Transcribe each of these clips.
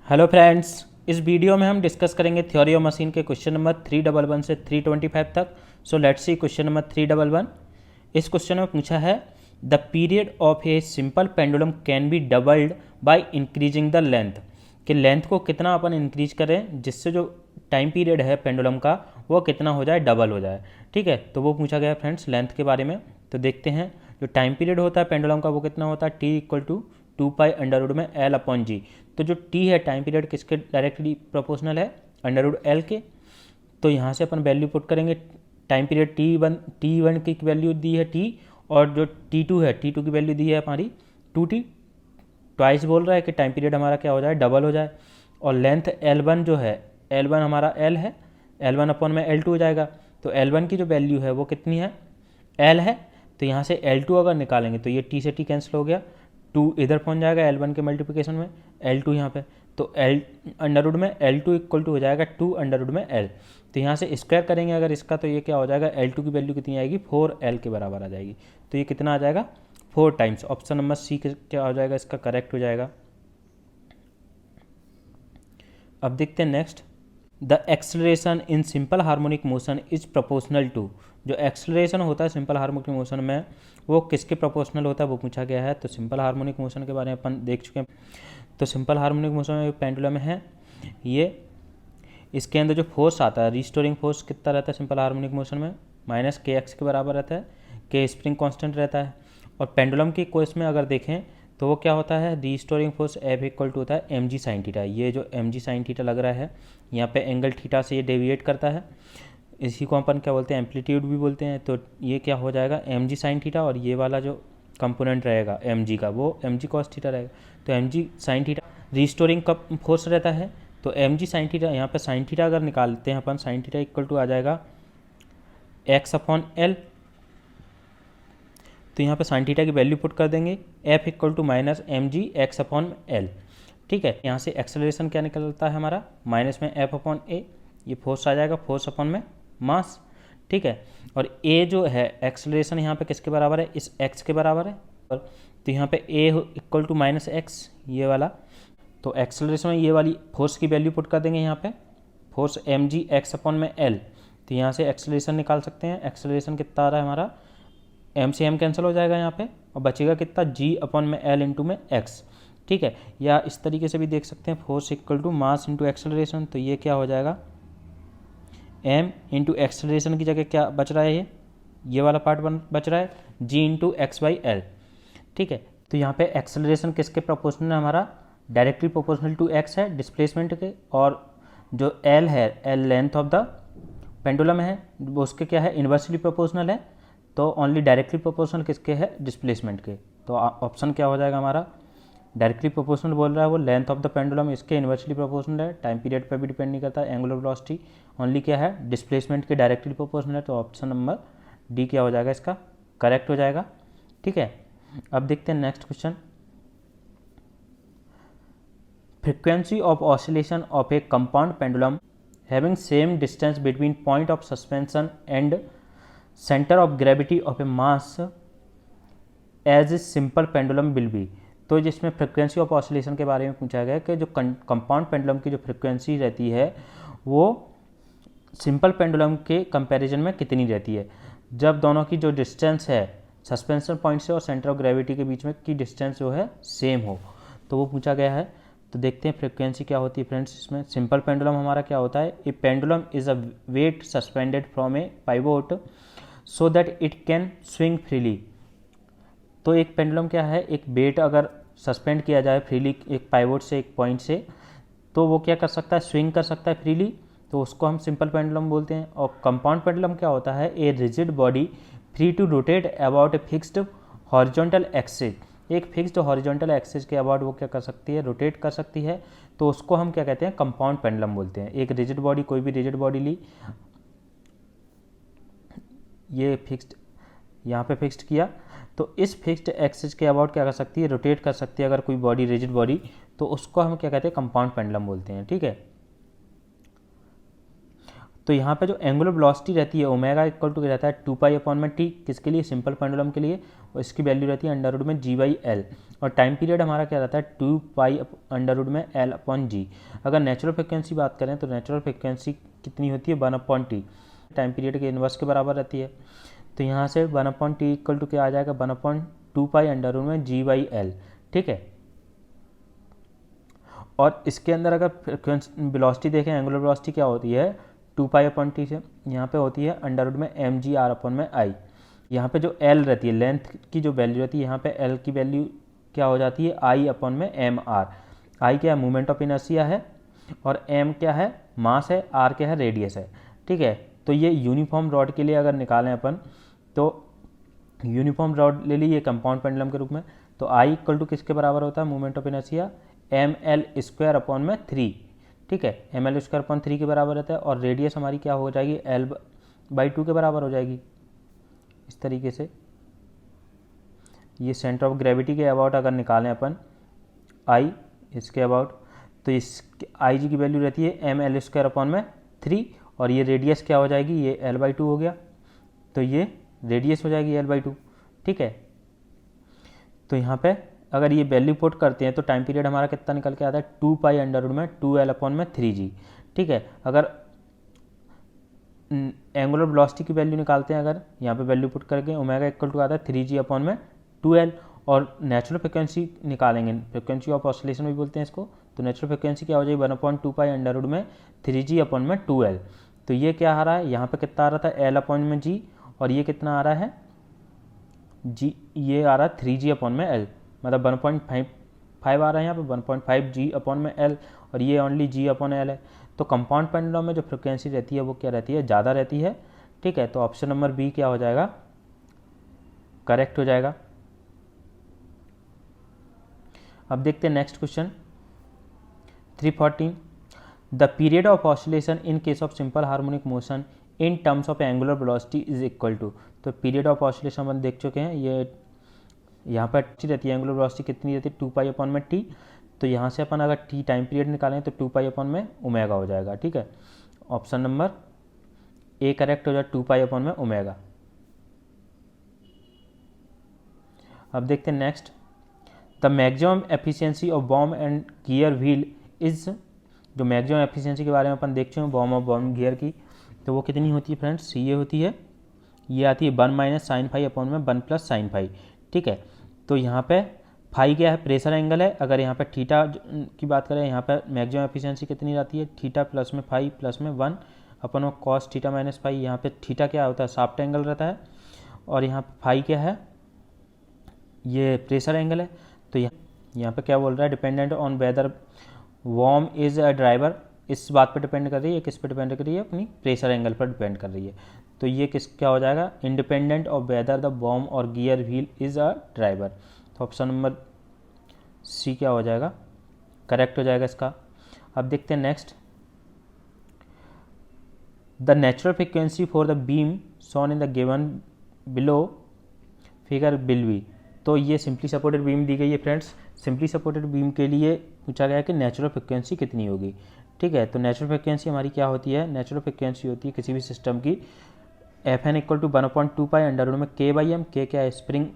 Hello friends, इस video में हम डिस्कस करेंगे थ्योरी ऑफ मशीन के क्वेश्चन नंबर 311 से 325 तक। So let's see question number 311। इस क्वेश्चन में पूछा है the period of A simple pendulum can be doubled by increasing the length, कि लेंथ को कितना अपन इंक्रीज करें जिससे जो टाइम पीरियड है पेंडुलम का वो कितना हो जाए, डबल हो जाए। ठीक है, तो वो पूछा गया फ्रेंड्स लेंथ के बारे में। तो देखते हैं जो टाइम पीरियड होता है पेंडुलम का वो कितना होता है, T equal to 2 pi under root में L/G। तो जो टी है टाइम पीरियड किसके डायरेक्टली प्रोपोर्शनल है, अंडर रूट L के। तो यहाँ से अपन वैल्यू पुट करेंगे। टाइम पीरियड टी वन की वैल्यू दी है टी, और जो T2 है T2 की वैल्यू दी है हमारी 2T। ट्वाइस बोल रहा है कि टाइम पीरियड हमारा क्या हो जाए, डबल हो जाए। और लेंथ L1 जो है, L1 हमारा L है, L1/L2 हो जाएगा। तो L1 की जो वैल्यू है वो कितनी है, L है। तो यहाँ से L2 अगर निकालेंगे तो ये T से T कैंसिल हो गया, 2 इधर पहुँच जाएगा L1 के मल्टीप्लिकेशन में, L2 यहाँ पे। तो अंडर रूट में L2 इक्वल टू हो जाएगा 2 अंडर रूट में L। तो यहाँ से स्क्वायर करेंगे अगर इसका, तो ये क्या हो जाएगा, L2 की वैल्यू कितनी आएगी, 4L के बराबर आ जाएगी। तो ये कितना आ जाएगा, 4 टाइम्स। ऑप्शन नंबर सी क्या हो जाएगा, इसका करेक्ट हो जाएगा। अब देखते हैं next. The acceleration in simple harmonic motion is proportional to, जो एक्सलरेशन होता है सिंपल हार्मोनिक मोशन में वो किसके प्रोपोर्शनल होता है वो पूछा गया है। तो सिंपल हार्मोनिक मोशन के बारे में अपन देख चुके हैं। तो सिंपल हार्मोनिक मोशन में पेंडुलम है ये, इसके अंदर जो फोर्स आता है, रिस्टोरिंग फोर्स कितना रहता है सिंपल हार्मोनिक मोशन में, -kx के बराबर रहता है, के स्प्रिंग कांस्टेंट रहता है। और पेंडुलम के केस में अगर देखें तो वो क्या होता है, restoring force F equal to होता है mg साइन थीटा। ये जो mg साइन थीटा लग रहा है यहाँ पे एंगल थीटा से ये डेविएट करता है, इसी को अपन क्या बोलते हैं, एम्पलीट्यूड भी बोलते हैं। तो ये क्या हो जाएगा mg साइन थीटा, और ये वाला जो कंपोनेंट रहेगा mg का वो mg कॉस थीटा रहेगा। तो mg साइन थीटा रिस्टोरिंग का फोर्स रहता है। तो mg साइन थीटा, यहाँ पे साइन थीटा अगर निकालते हैं अपन, साइन थीटा इक्वल टू आ जाएगा x/L। तो यहाँ पे साइन थीटा की वैल्यू पुट कर देंगे, F इक्वल टू -mg(x/L)। ठीक है, यहाँ से एक्सेलरेशन क्या निकलता है हमारा, माइनस में F/A, ये फोर्स आ जाएगा, फोर्स अपॉन में मास। ठीक है, और A जो है एक्सेलरेशन यहाँ पे किसके बराबर है, इस x के बराबर है। तो यहाँ पे A इक्वल टू -x, ये वाला। तो एक्सेलरेशन में ये वाली फोर्स की वैल्यू पुट कर देंगे यहाँ पे, फोर्स mg(x/L)। तो यहाँ से एक्सेलरेशन निकाल सकते हैं। एक्सेलरेशन कितना आ रहा है हमारा, m से m कैंसिल हो जाएगा यहाँ पे, और बचेगा कितना, g/L इंटू में x। ठीक है, या इस तरीके से भी देख सकते हैं, force equal to mass into acceleration. तो ये क्या हो जाएगा, m इंटू एक्सेलरेशन की जगह क्या बच रहा है, ये वाला पार्ट बच रहा है, g इंटू x/L। ठीक है, तो यहाँ पे एक्सेलरेशन किसके प्रोपोर्शनल है हमारा, डायरेक्टली प्रोपोर्शनल टू x है डिस्प्लेसमेंट के, और जो L है, L length of the pendulum है, वो उसके क्या है, इन्वर्सली प्रोपोर्शनल है। तो ओनली डायरेक्टली प्रोपोर्शनल किसके है, डिस्प्लेसमेंट के। तो ऑप्शन क्या हो जाएगा हमारा, डायरेक्टली प्रोपोर्शनल बोल रहा है वो, लेंथ ऑफ द पेंडुलम इसके इन्वर्सली प्रोपोर्शनल है, टाइम पीरियड पर भी डिपेंड नहीं करता, एंगुलर वेलोसिटी ओनली क्या है, डिस्प्लेसमेंट के डायरेक्टली प्रोपोर्शनल है। तो ऑप्शन नंबर डी क्या हो जाएगा, इसका करेक्ट हो जाएगा। ठीक है, अब देखते हैं next question. Frequency of oscillation of a compound pendulum having same distance between point of suspension and centre of gravity of a mass as a simple pendulum will be. तो जिसमें फ्रिक्वेंसी ऑफ ऑसिलेशन के बारे में पूछा गया कि जो compound pendulum की जो फ्रिक्वेंसी रहती है वो सिंपल पेंडुलम के कंपैरिजन में कितनी रहती है, जब दोनों की जो डिस्टेंस है सस्पेंशन पॉइंट से और सेंटर ऑफ ग्रेविटी के बीच में की डिस्टेंस जो है सेम हो। तो वो पूछा गया है। तो देखते हैं फ्रिक्वेंसी क्या होती है फ्रेंड्स इसमें। सिंपल पेंडुलम हमारा क्या होता है, a pendulum is a weight suspended from a pivot so that it can swing freely. तो एक पेंडुलम क्या है, एक वेट अगर सस्पेंड किया जाए फ्रीली एक पाइवोट से, एक पॉइंट से, तो वो क्या कर सकता है, स्विंग कर सकता है फ्रीली। तो उसको हम सिंपल पेंडुलम बोलते हैं। और कंपाउंड पेंडुलम क्या होता है, a rigid body free to rotate about a fixed horizontal axis, एक फिक्स्ड हॉरिजॉन्टल एक्सिस के अबाउट वो क्या कर सकती है, रोटेट कर सकती है। तो उसको हम क्या कहते हैं, कंपाउंड पेंडुलम बोलते हैं। एक रिजिड बॉडी, कोई भी रिजिड बॉडी ली, ये फिक्स्ड यहाँ पे फिक्स्ड किया, तो इस फिक्स्ड एक्सिस के अबाउट क्या कर सकती है, रोटेट कर सकती है अगर कोई बॉडी, रिजिड बॉडी, तो उसको हम क्या कहते हैं, कंपाउंड पेंडुलम बोलते हैं। ठीक है, तो यहाँ पे जो एंगुलर वेलोसिटी रहती है ओमेगा इक्वल टू रहता है 2π/t, किसके लिए, सिंपल पेंडुलम के लिए, और इसकी वैल्यू रहती है √g/l, और टाइम पीरियड हमारा क्या रहता है 2π/l/g। अगर नेचुरल फ्रिक्वेंसी बात करें तो नेचुरल फ्रिक्वेंसी कितनी होती है 1/t, टाइम पीरियड के इन्वर्स के बराबर रहती है। तो यहाँ से 1/t इक्वल टू क्या आ जाएगा 1/2π/g/l, ठीक है। और इसके अंदर अगर फ्रिक्वेंसी वेलोसिटी देखें, एंगुलर वेलोसिटी क्या होती है 2π/t से, यहाँ पे होती है √mgr/i। यहाँ पे जो l रहती है, लेंथ की जो वैल्यू रहती है, यहाँ पे l की वैल्यू क्या हो जाती है I/mr। I क्या है, मूवमेंट ऑफ इनर्शिया है, और m क्या है, मास है, r क्या है, रेडियस है, ठीक है। तो ये यूनिफॉर्म रॉड के लिए अगर निकालें अपन, तो यूनिफॉर्म रॉड ले ली ये कंपाउंड पेंडुलम के रूप में, तो I इक्वल टू किसके बराबर होता है, मूवमेंट ऑफ इनर्शिया ml²/3, ठीक है, ml²/3 के बराबर रहता है, और रेडियस हमारी क्या हो जाएगी l/2 के बराबर हो जाएगी। इस तरीके से ये सेंटर ऑफ ग्रेविटी के अबाउट अगर निकालें अपन I इसके अबाउट, तो इस IG की वैल्यू रहती है ml²/3, और ये रेडियस क्या हो जाएगी, ये l/2 हो गया, तो ये रेडियस हो जाएगी l/2, ठीक है। तो यहाँ पे अगर ये वैल्यू पुट करते हैं तो टाइम पीरियड हमारा कितना निकल के आता है 2π√2l/3g, ठीक है। अगर एंगुलर वेलोसिटी की वैल्यू निकालते हैं, अगर यहाँ पे वैल्यू पुट करके ओमेगा इक्वल टू आता है 3g/2l, और नेचुरल फ्रिक्वेंसी निकालेंगे, फ्रिक्वेंसी ऑफ ऑसिलेशन भी बोलते हैं इसको, तो नेचुरल फ्रिक्वेंसी क्या हो जाएगी 1/2π√3g/2l। तो ये क्या आ रहा है, यहाँ पे कितना आ रहा था l/g, और ये कितना आ रहा है g, ये आ रहा है 3g/l, मतलब 1.5 आ रहा है यहाँ पे 1.5g/l, और ये ओनली g/l है। तो कंपाउंड पेंडुलम में जो फ्रिक्वेंसी रहती है वो क्या रहती है, ज़्यादा रहती है, ठीक है। तो ऑप्शन नंबर बी क्या हो जाएगा, करेक्ट हो जाएगा। अब देखते हैं next question 314, the period of oscillation in case of simple harmonic motion in terms of angular velocity is equal to. तो पीरियड ऑफ ऑसिलेशन अपन देख चुके हैं, ये यहाँ पर टी रहती है, एंगुलर वेलोसिटी कितनी रहती है 2π/t, तो यहाँ से अपन अगर t टाइम पीरियड निकालें तो 2π/ω हो जाएगा, ठीक है। ऑप्शन नंबर ए करेक्ट हो जाए 2π/ω। अब देखते हैं next, the maximum efficiency of Baum and gear wheel is. जो मैक्सिमम एफिशिएंसी के बारे में अपन देख चुके हैं बॉम और बॉम गियर की, तो वो कितनी होती है फ्रेंड्स, ये होती है, ये आती है 1 - sin φ/1 + sin φ, ठीक है। तो यहाँ पे फाई क्या है, प्रेशर एंगल है। अगर यहाँ पे थीटा की बात करें, यहाँ पे मैक्सिमम एफिशिएंसी कितनी आती है, थीटा प्लस में फाई प्लस में 1 cos थीटा माइनस फाई। यहाँ पे थीटा क्या होता है, शाफ्ट एंगल रहता है, और यहाँ पे फाई क्या है, ये प्रेशर एंगल है। तो यहाँ पे क्या बोल रहा है, dependent on whether worm is a driver, इस बात पर डिपेंड कर रही है, किस पे डिपेंड कर रही है, अपनी प्रेशर एंगल पर डिपेंड कर रही है। तो ये क्या हो जाएगा, independent of whether the bomb और gear wheel is a driver. तो ऑप्शन नंबर सी क्या हो जाएगा, करेक्ट हो जाएगा इसका। अब देखते हैं next, the natural frequency for the beam shown in the given below figure will be. तो ये सिंपली सपोर्टेड बीम दी गई है फ्रेंड्स, सिंपली सपोर्टेड बीम के लिए पूछा गया है कि नेचुरल फ्रिक्वेंसी कितनी होगी, ठीक है। तो नेचुरल फ्रिक्वेंसी हमारी क्या होती है, नेचुरल फ्रिक्वेंसी होती है किसी भी सिस्टम की Fn equal to 1/2π√k/m, k क्या है, स्प्रिंग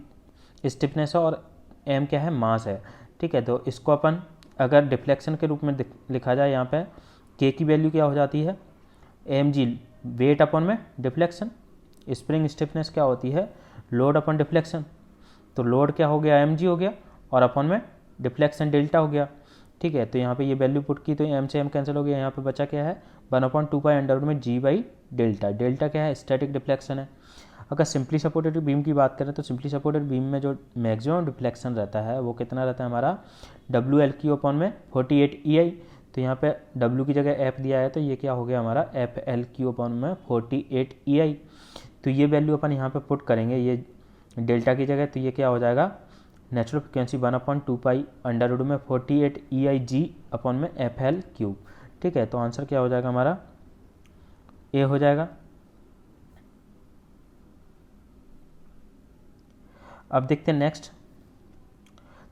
स्टिफनेस है, और m क्या है, मास है, ठीक है। तो इसको अपन अगर डिफ्लेक्शन के रूप में लिखा जाए, यहाँ पे k की वैल्यू क्या हो जाती है mg, वेट अपन में डिफ्लेक्शन, स्प्रिंग स्टिफनेस क्या होती है, लोड अपन डिफ्लेक्शन। तो लोड क्या हो गया, mg हो गया, और अपन में डिफ्लेक्शन डेल्टा हो गया, ठीक है। तो यहाँ पे ये वैल्यू पुट की तो m से m कैंसिल हो गया, यहाँ पे बचा क्या है 1/2π√g/डेल्टा। डेल्टा क्या है, स्टैटिक डिफ्लेक्शन है। अगर सिंपली सपोर्टेड बीम की बात करें तो सिंपली सपोर्टेड बीम में जो मैक्सिमम डिफ्लेक्शन रहता है वो कितना रहता है हमारा WL/48 EI। तो यहाँ पे W की जगह F दिया है, तो ये क्या हो गया हमारा FL/48 EI। तो ये वैल्यू अपन यहाँ पे पुट करेंगे ये डेल्टा की जगह, तो ये क्या हो जाएगा नेचुरल फ्रिक्वेंसी 1/2π√48 EIg/FL3, ठीक है। तो आंसर क्या हो जाएगा हमारा ए हो जाएगा। अब देखते हैं next,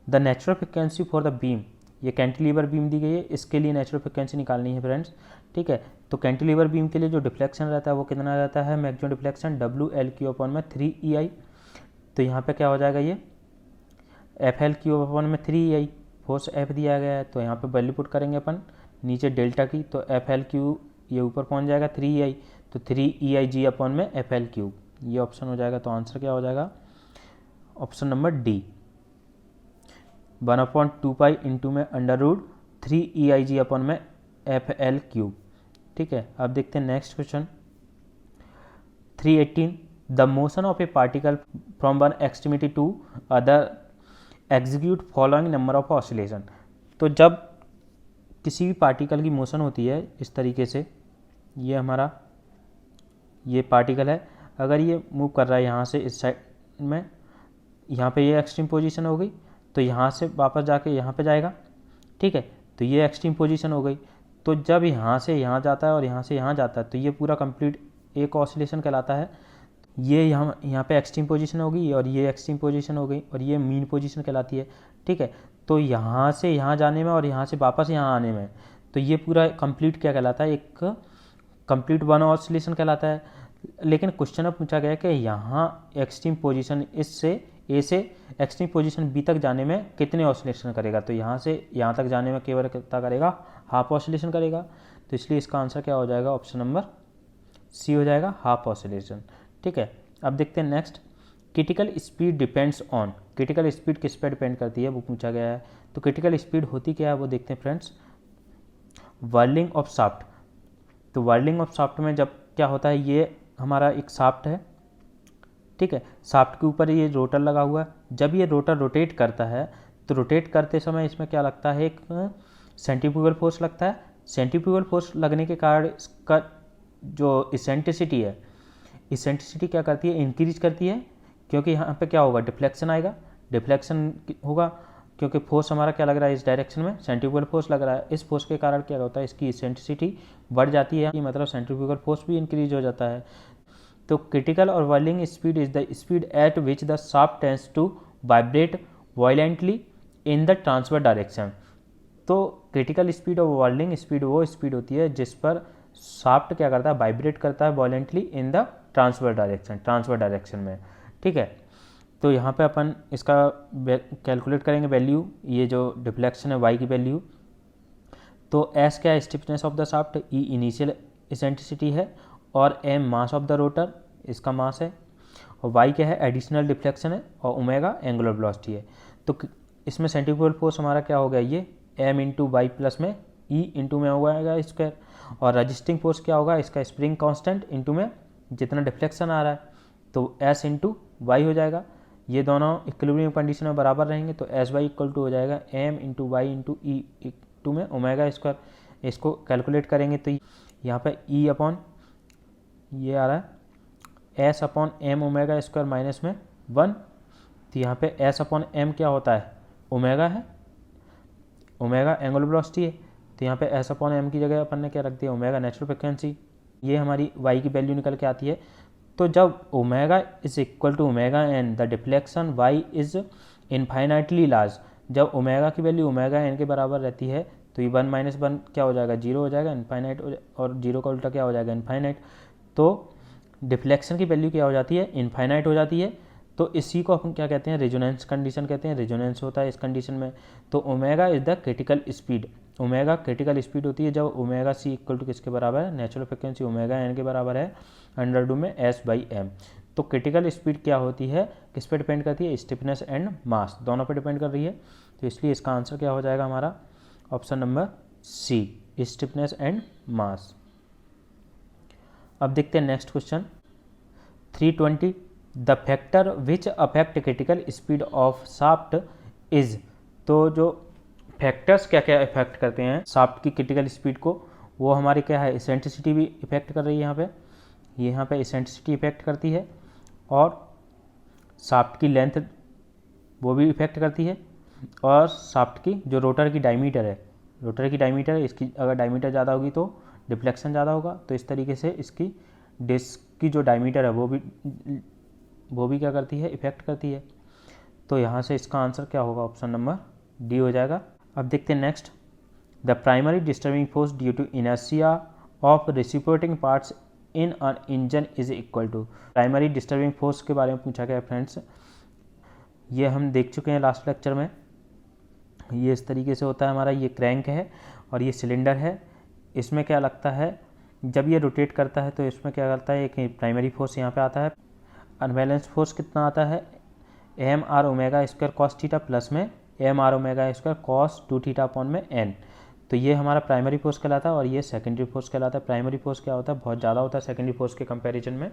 the natural frequency for the beam, ये कैंटिलीवर बीम दी गई है, इसके लिए नेचुरल फ्रिक्वेंसी निकालनी है फ्रेंड्स, ठीक है। तो कैंटिलीवर बीम के लिए जो डिफ्लेक्शन रहता है वो कितना रहता है, मैक्सिमम डिफ्लेक्शन WL/3 EI। तो यहाँ पे क्या हो जाएगा, ये FL/3 EI, फोर्स F दिया गया है, तो यहाँ पे वैल्यू पुट करेंगे अपन नीचे डेल्टा की, तो FL/Q ये ऊपर पहुँच जाएगा 3EI, तो 3EIG/FL/Q, ये ऑप्शन हो जाएगा। तो आंसर क्या हो जाएगा, ऑप्शन नंबर डी, 1/2 इंटू में √3EIG/FL/Q, ठीक है। अब देखते हैं next question 318, the motion of a particle from one extremity to other execute following number of oscillation. तो जब किसी भी पार्टिकल की मोशन होती है इस तरीके से, ये हमारा ये पार्टिकल है, अगर ये मूव कर रहा है यहाँ से इस साइड में, यहाँ पे ये एक्सट्रीम पोजीशन हो गई, तो यहाँ से वापस जाके यहाँ पे जाएगा, ठीक है। तो ये एक्सट्रीम पोजीशन हो गई, तो जब यहाँ से यहाँ जाता है और यहाँ से यहाँ जाता है, तो ये पूरा कंप्लीट एक ऑसिलेशन कहलाता है। ये यहाँ पे एक्सट्रीम पोजीशन हो गई और ये एक्सट्रीम पोजीशन हो गई और ये मीन पोजीशन कहलाती है, ठीक है। तो यहाँ से यहाँ जाने में और यहाँ से वापस यहाँ आने में, तो ये पूरा कंप्लीट क्या कहलाता है, एक कंप्लीट वन ऑसिलेशन कहलाता है। लेकिन क्वेश्चन में पूछा गया कि यहाँ एक्सट्रीम पोजीशन इससे ए से एक्सट्रीम पोजीशन बी तक जाने में कितने ऑसिलेशन करेगा, तो यहाँ से यहाँ तक जाने में केवल कितना करेगा, हाफ ऑसिलेशन करेगा। तो इसलिए इसका आंसर क्या हो जाएगा, ऑप्शन नंबर सी हो जाएगा, हाफ ऑसिलेशन, ठीक है। अब देखते हैं next, critical speed depends on, critical speed किस पे डिपेंड करती है वो पूछा गया है। तो क्रिटिकल स्पीड होती क्या है वो देखते हैं फ्रेंड्स, व्हर्लिंग ऑफ शाफ्ट। तो व्हर्लिंग ऑफ शाफ्ट में जब क्या होता है, ये हमारा एक शाफ्ट है, ठीक है, शाफ्ट के ऊपर ये रोटर लगा हुआ है, जब ये रोटर रोटेट करता है तो रोटेट करते समय इसमें क्या लगता है, एक सेंट्रीफ्यूगल फोर्स लगता है। सेंट्रीफ्यूगल फोर्स लगने के कारण इसका जो इसेंट्रिसिटी है, इसेंट्रिसिटी क्या करती है, इंक्रीज करती है, क्योंकि यहाँ पे क्या होगा, डिफ्लेक्शन आएगा, डिफ्लेक्शन होगा क्योंकि फोर्स हमारा क्या लग रहा है इस डायरेक्शन में, सेंट्रीफ्यूगल फोर्स लग रहा है। इस फोर्स के कारण क्या होता है, इसकी इसेंट्रिसिटी बढ़ जाती है, मतलब सेंट्रीफ्यूगल फोर्स भी इंक्रीज हो जाता है। तो क्रिटिकल और whirling speed is the speed at which the shaft tends to vibrate violently in the transfer direction. तो क्रिटिकल स्पीड और व्हर्लिंग स्पीड वो स्पीड होती है जिस पर शाफ्ट क्या करता है, वाइब्रेट करता है violently in the transfer direction में, ठीक है। तो यहाँ पे अपन इसका कैलकुलेट करेंगे वैल्यू, ये जो डिफ्लेक्शन है y की वैल्यू। तो s क्या है, stiffness of the shaft, e initial eccentricity है और m mass of the rotor, इसका मास है, और y क्या है, एडिशनल डिफ्लेक्शन है, और ओमेगा एंगुलर वेलोसिटी है। तो इसमें सेंट्रीफ्यूगल फोर्स हमारा क्या हो गया, ये m इंटू वाई प्लस में e इंटू में होगा स्क्वायर, और रजिस्टिंग फोर्स क्या होगा, इसका स्प्रिंग कांस्टेंट इंटू में जितना डिफ्लेक्शन आ रहा है, तो s इंटू वाई हो जाएगा। ये दोनों इक्विलिब्रियम कंडीशन में बराबर रहेंगे, तो एस वाई इक्वल टू हो जाएगा m into y into e into में ओमेगा स्क्वायर। इसको कैलकुलेट करेंगे तो यहाँ पे e अपॉन ये आ रहा है s upon m omega square minus में 1, तो यहाँ पे s अपॉन m क्या होता है, ओमेगा है, ओमेगा एंगुलर वेलोसिटी है, तो यहाँ पे s अपॉन m की जगह अपन ने क्या रख दिया, ओमेगा नेचुरल फ्रिक्वेंसी। ये हमारी y की वैल्यू निकल के आती है। तो जब omega is equal to omega n, the deflection y is infinitely large, जब ओमेगा की वैल्यू ओमेगा एन के बराबर रहती है तो ये 1 माइनस 1 क्या हो जाएगा, 0 हो जाएगा, इनफाइनाइट, और 0 का उल्टा क्या हो जाएगा, इनफाइनाइट। तो डिफ्लेक्शन की वैल्यू क्या हो जाती है, इनफाइनाइट हो जाती है। तो इसी को अपन क्या कहते हैं, रेजोनेंस कंडीशन कहते हैं, रेजोनेंस होता है इस कंडीशन में। तो omega is the critical speed, omega critical speed होती है जब ओमेगा सी इक्वल टू किसके बराबर है, नेचुरल फ्रिक्वेंसी ओमेगा एन के बराबर है, अंडर रूट में एस बाई एम। तो क्रिटिकल स्पीड क्या होती है, किस पे डिपेंड करती है, स्टिफनेस एंड मास, दोनों पे डिपेंड कर रही है। तो इसलिए इसका आंसर क्या हो जाएगा हमारा, option number C, stiffness and mass. अब देखते हैं next question 320, the factor which affect critical speed of shaft is. तो जो फैक्टर्स क्या क्या इफेक्ट करते हैं शाफ्ट की क्रिटिकल स्पीड को, वो हमारी क्या है, इसेंट्रिसिटी भी इफेक्ट कर रही है यहाँ पे इसेंट्रिसिटी इफेक्ट करती है, और शाफ्ट की लेंथ वो भी इफेक्ट करती है, और शाफ्ट की जो रोटर की डायमीटर है, रोटर की डायमीटर, इसकी अगर डायमीटर ज़्यादा होगी तो डिफ्लेक्शन ज़्यादा होगा। तो इस तरीके से इसकी डिस्क की जो डायमीटर है वो भी क्या करती है, इफेक्ट करती है। तो यहाँ से इसका आंसर क्या होगा, ऑप्शन नंबर डी हो जाएगा। अब देखते हैं next, the primary disturbing force due to inertia of reciprocating parts in an engine is equal to. Primary disturbing force के बारे में पूछा गया फ्रेंड्स, ये हम देख चुके हैं लास्ट लेक्चर में। ये इस तरीके से होता है हमारा, ये क्रैंक है और ये सिलेंडर है। इसमें क्या लगता है, जब ये रोटेट करता है तो इसमें क्या करता है, एक प्राइमरी फोर्स यहाँ पे आता है। अनबैलेंस फोर्स कितना आता है, M R omega square cos theta plus में M are omega square cos 2 theta upon में एन। तो ये हमारा प्राइमरी फोर्स कहलाता है और ये सेकेंडरी फोर्स कहलाता है। प्राइमरी फोर्स क्या होता है, बहुत ज़्यादा होता है सेकेंडरी फोर्स के कंपैरिजन में,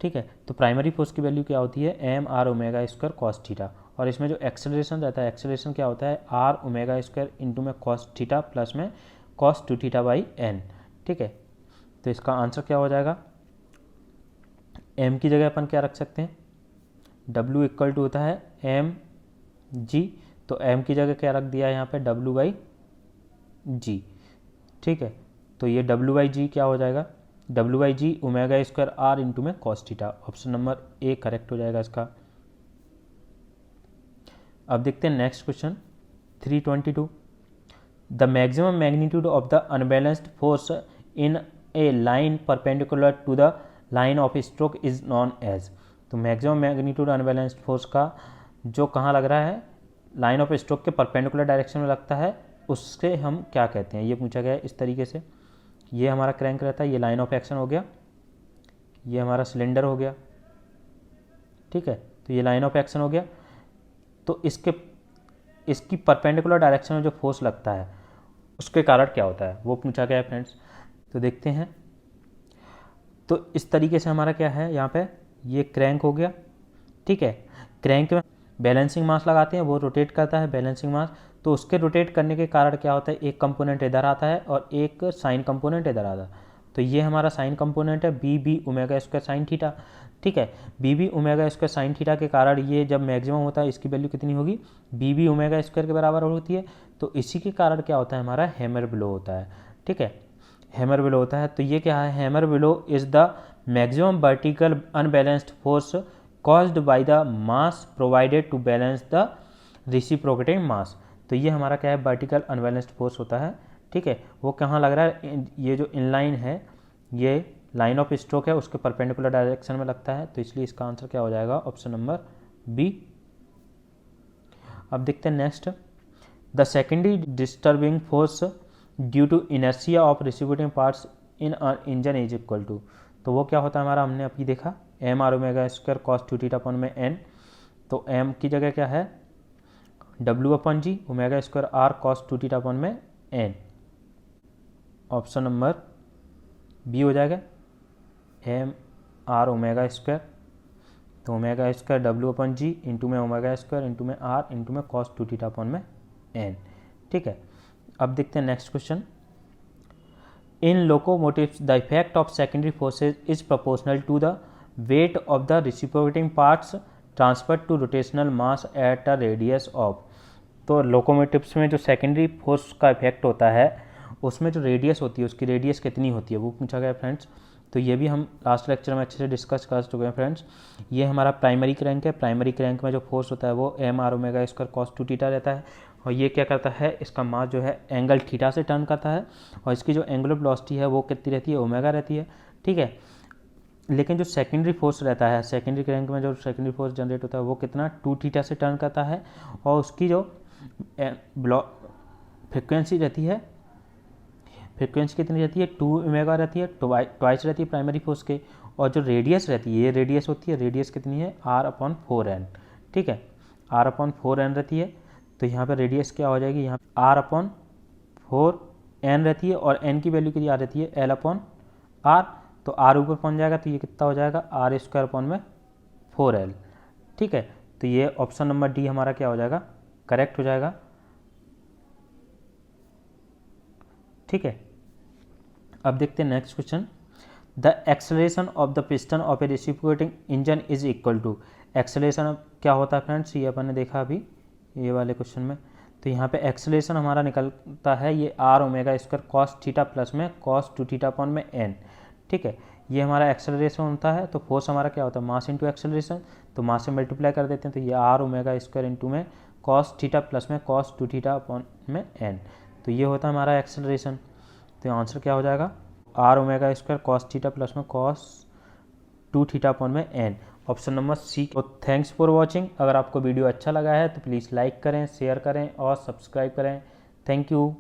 ठीक है। तो प्राइमरी फोर्स की वैल्यू क्या होती है, M R omega square cos theta, और इसमें जो एक्सेलरेशन रहता है, एक्सेलरेशन क्या होता है, आर ओमेगा स्क्वायर इंटू में कॉस थीटा प्लस में कॉस 2 थीटा बाई एन, ठीक है। तो इसका आंसर क्या हो जाएगा, एम की जगह अपन क्या रख सकते हैं, डब्ल्यू इक्वल टू होता है एम जी, तो एम की जगह क्या रख दिया है यहाँ पे, डब्ल्यू बाई जी, ठीक है। तो ये डब्ल्यू बाई जी क्या हो जाएगा, W by G omega square R into में cos theta. Option number A correct हो जाएगा इसका। अब देखते हैं next question 322, the maximum magnitude of the unbalanced force in a line perpendicular to the line of stroke is non age. तो maximum magnitude unbalanced force का जो कहाँ लग रहा है, लाइन ऑफ स्ट्रोक के परपेंडिकुलर डायरेक्शन में लगता है, उससे हम क्या कहते हैं, ये पूछा गया है इस तरीके से। ये हमारा क्रैंक रहता है, ये लाइन ऑफ एक्शन हो गया, ये हमारा सिलेंडर हो गया, ठीक है। तो ये लाइन ऑफ एक्शन हो गया, तो इसकी परपेंडिकुलर डायरेक्शन में जो फोर्स लगता है उसके कारण क्या होता है, वो पूछा गया है फ्रेंड्स। तो देखते हैं, तो इस तरीके से हमारा क्या है, यहाँ पे ये क्रैंक हो गया, ठीक है। क्रैंक में बैलेंसिंग मास लगाते हैं, वो रोटेट करता है बैलेंसिंग मास, तो उसके रोटेट करने के कारण क्या होता है, एक कंपोनेंट इधर आता है और एक साइन कंपोनेंट इधर आता है। तो ये हमारा साइन कंपोनेंट है B B omega square sine theta, ठीक है। B B omega square sine theta के कारण ये जब मैक्सिमम होता है, इसकी वैल्यू कितनी होगी, बी बी ओमेगा स्क्वायर के बराबर होती है। तो इसी के कारण क्या होता है, हमारा हैमर ब्लो होता है, ठीक है, हैमर ब्लो होता है। तो ये क्या है, hammer blow is the maximum vertical unbalanced force caused by the mass provided to balance the reciprocating mass। तो ये हमारा क्या है, वर्टिकल अनबैलेंस्ड फोर्स होता है, ठीक है। वो कहाँ लग रहा है, ये जो इनलाइन है, ये लाइन ऑफ स्ट्रोक है, उसके परपेंडिकुलर डायरेक्शन में लगता है, तो इसलिए इसका आंसर क्या हो जाएगा, ऑप्शन नंबर बी। अब देखते हैं next, the secondary disturbing force due to inertia of reciprocating parts in engine is equal to. तो वो क्या होता है हमारा, हमने अभी देखा m are omega square cos 2 theta upon में एन। तो एम की जगह क्या है, W upon g omega square r cos 2 theta upon में एन। ऑप्शन नंबर बी हो जाएगा, एम आर ओमेगा स्क्वायर, तो omega square W upon g into में ओमेगा स्क्वायर इंटू में आर इंटू में कॉस 2 थीटा अपॉन में n, ठीक है। अब देखते हैं next question, in locomotives the effect of secondary forces is proportional to the weight of the reciprocating parts transferred to rotational mass at a radius of। तो locomotives में जो secondary force का इफेक्ट होता है, उसमें जो रेडियस होती है, उसकी रेडियस कितनी होती है, वो पूछा गया फ्रेंड्स। तो ये भी हम लास्ट लेक्चर में अच्छे से डिस्कस कर चुके हैं फ्रेंड्स। ये हमारा प्राइमरी क्रैंक है, प्राइमरी क्रैंक में जो फोर्स होता है वो m are omega square cos 2 theta रहता है, और ये क्या करता है, इसका मास जो है एंगल थीटा से टर्न करता है, और इसकी जो एंगुलर वेलोसिटी है वो कितनी रहती है, ओमेगा रहती है, ठीक है। लेकिन जो सेकेंडरी फोर्स रहता है, सेकेंडरी क्रैंक में जो सेकेंडरी फोर्स जनरेट होता है वो कितना 2 थीटा से टर्न करता है, और उसकी जो फ्रिक्वेंसी रहती है, फ्रिक्वेंसी कितनी रहती है, 2 ओमेगा रहती है, ट्वाइस रहती है प्राइमरी फोर्स के। और जो रेडियस रहती है, ये रेडियस होती है, रेडियस कितनी है, आर अपॉन 4n, ठीक है, आर अपॉन 4n रहती है। तो यहाँ पर रेडियस क्या हो जाएगी, यहाँ आर अपॉन 4n रहती है, और n की वैल्यू कितनी आ रहती है, एल अपॉन आर। तो आर ऊपर पहुंच जाएगा, तो ये कितना हो जाएगा, आर स्क्वायर अपॉन में 4l, ठीक है। तो ये ऑप्शन नंबर डी हमारा क्या हो जाएगा, करेक्ट हो जाएगा, ठीक है। अब देखते हैं next question, the acceleration of the piston of a reciprocating engine is equal to. Acceleration क्या होता है फ्रेंड्स, ये अपन ने देखा अभी ये वाले क्वेश्चन में। तो यहाँ पे एक्सेलरेशन हमारा निकलता है, ये r omega square cos theta plus में कॉस 2 थीटा अपॉन में एन, ठीक है। ये हमारा एक्सेलरेशन होता है। तो फोर्स हमारा क्या होता है, मास इंटू एक्सेलरेशन, तो मास से मल्टीप्लाई कर देते हैं, तो ये आर ओमेगा स्क्वायर इंटू में कॉस थीटा प्लस में कॉस 2 थीटा अपॉन में एन। तो ये होता है हमारा एक्सेलरेशन। तो आंसर क्या हो जाएगा, r omega square cos theta plus में कॉस 2 थीटा अपॉन में एन, ऑप्शन नंबर सी। तो थैंक्स फॉर वॉचिंग। अगर आपको वीडियो अच्छा लगा है तो प्लीज़ लाइक करें, शेयर करें और सब्सक्राइब करें। Thank you.